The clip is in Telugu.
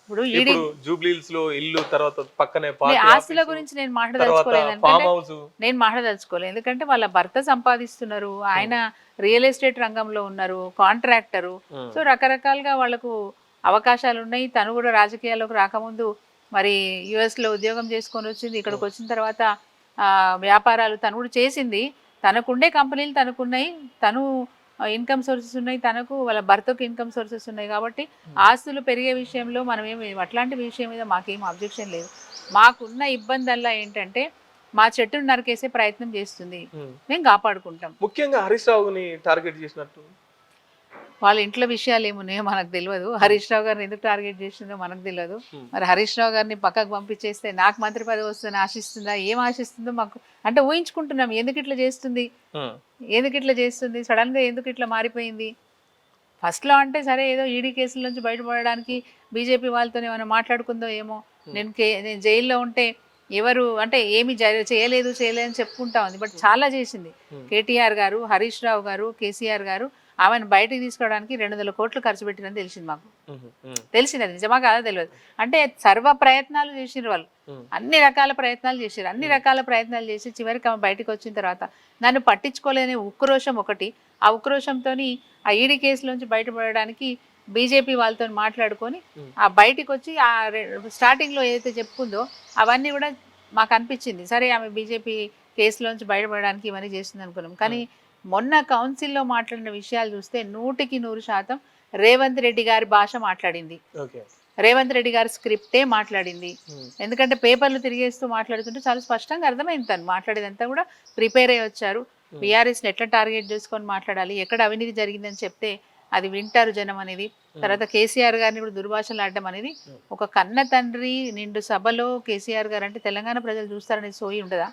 ఇప్పుడు ఈడీ ఇప్పుడు జూబ్లీహిల్స్ లో ఇల్లు, తర్వాత పక్కనే పార్టీ ఆస్తుల ఆఫీసు, గురించి నేను తర్వాత మాట్లాడదలుచుకోలేదు. ఎందుకంటే ఫామ్ హౌస్. నేను మాట్లాడదలుచుకోలేదు. ఎందుకంటే వాళ్ళ భర్త సంపాదిస్తున్నారు. ఆయన రియల్ ఎస్టేట్ రంగంలో ఉన్నారు, కాంట్రాక్టరు. సో రకరకాలుగా వాళ్ళకు అవకాశాలు ఉన్నాయి. తను కూడా రాజకీయాల్లోకి రాకముందు మరి యుఎస్లో ఉద్యోగం చేసుకొని వచ్చింది. ఇక్కడికి వచ్చిన తర్వాత వ్యాపారాలు తను కూడా చేసింది. తనకుండే కంపెనీలు తనకున్నాయి. తను ఇన్కమ్ సోర్సెస్ ఉన్నాయి. తనకు వాళ్ళ భర్తకు ఇన్కమ్ సోర్సెస్ ఉన్నాయి. కాబట్టి ఆస్తులు పెరిగే విషయంలో మనం ఏమి అట్లాంటి విషయం మీద మాకేం అబ్జెక్షన్ లేదు. మాకున్న ఇబ్బందల్లా ఏంటంటే మా చెట్టును నరికేసే ప్రయత్నం చేస్తుంది. మేము కాపాడుకుంటాం. ముఖ్యంగా హరీష్ రావుని టార్గెట్ చేసినట్టు. వాళ్ళ ఇంట్లో విషయాలు ఏమున్నాయో మనకు తెలియదు. హరీష్ రావు గారిని ఎందుకు టార్గెట్ చేసిందో మనకు తెలియదు. మరి హరీష్ రావు గారిని పక్కకు పంపించేస్తే నాకు మంత్రి పదవి వస్తుందని ఆశిస్తుందా, ఏం ఆశిస్తుందో మాకు అంటే ఊహించుకుంటున్నాం. ఎందుకు ఇట్లా చేస్తుంది, ఎందుకు ఇట్లా చేస్తుంది, సడన్గా ఎందుకు ఇట్లా మారిపోయింది. ఫస్ట్లో అంటే సరే ఏదో ఈడీ కేసుల నుంచి బయటపడడానికి బీజేపీ వాళ్ళతో ఏమైనా మాట్లాడుకుందో ఏమో. నేను జైల్లో ఉంటే ఎవరు అంటే ఏమి చేయలేదు అని చెప్పుకుంటా ఉంది. బట్ చాలా చేసింది. కేటీఆర్ గారు, హరీష్ రావు గారు, కేసీఆర్ గారు ఆమెను బయటకు తీసుకోవడానికి 200 కోట్లు ఖర్చు పెట్టినని తెలిసింది మాకు. తెలిసింది, అది నిజమా కాదా తెలియదు. అంటే సర్వ ప్రయత్నాలు చేసినారు వాళ్ళు. అన్ని రకాల ప్రయత్నాలు చేశారు. అన్ని రకాల ప్రయత్నాలు చేసి చివరికి ఆమె బయటకు వచ్చిన తర్వాత నన్ను పట్టించుకోలేని ఉక్రోషం ఒకటి. ఆ ఉక్రోషంతో ఆ ఈడీ కేసులోంచి బయటపడడానికి బీజేపీ వాళ్ళతో మాట్లాడుకొని ఆ బయటికి వచ్చి ఆ స్టార్టింగ్లో ఏదైతే చెప్పుకుందో అవన్నీ కూడా మాకు అనిపించింది. సరే ఆమె బీజేపీ కేసులోంచి బయటపడడానికి ఇవన్నీ చేస్తుంది అనుకున్నాం. కానీ మొన్న కౌన్సిల్లో మాట్లాడిన విషయాలు చూస్తే 100% రేవంత్ రెడ్డి గారి భాష మాట్లాడింది. రేవంత్ రెడ్డి గారి స్క్రిప్టే మాట్లాడింది. ఎందుకంటే పేపర్లు తిరిగేస్తూ మాట్లాడుతుంటే చాలా స్పష్టంగా అర్థమైంది. తను మాట్లాడేదంతా కూడా ప్రిపేర్ అయ్యి వచ్చారు. బీఆర్ఎస్ని ఎట్లా టార్గెట్ చేసుకొని మాట్లాడాలి, ఎక్కడ అవినీతి జరిగిందని చెప్తే అది వింటారు జనం అనేది. తర్వాత కేసీఆర్ గారిని కూడా దుర్భాషలు ఆడడం అనేది ఒక కన్న తండ్రి నిండు సభలో కేసీఆర్ గారు అంటే తెలంగాణ ప్రజలు చూస్తారనేది సోయి ఉండదా?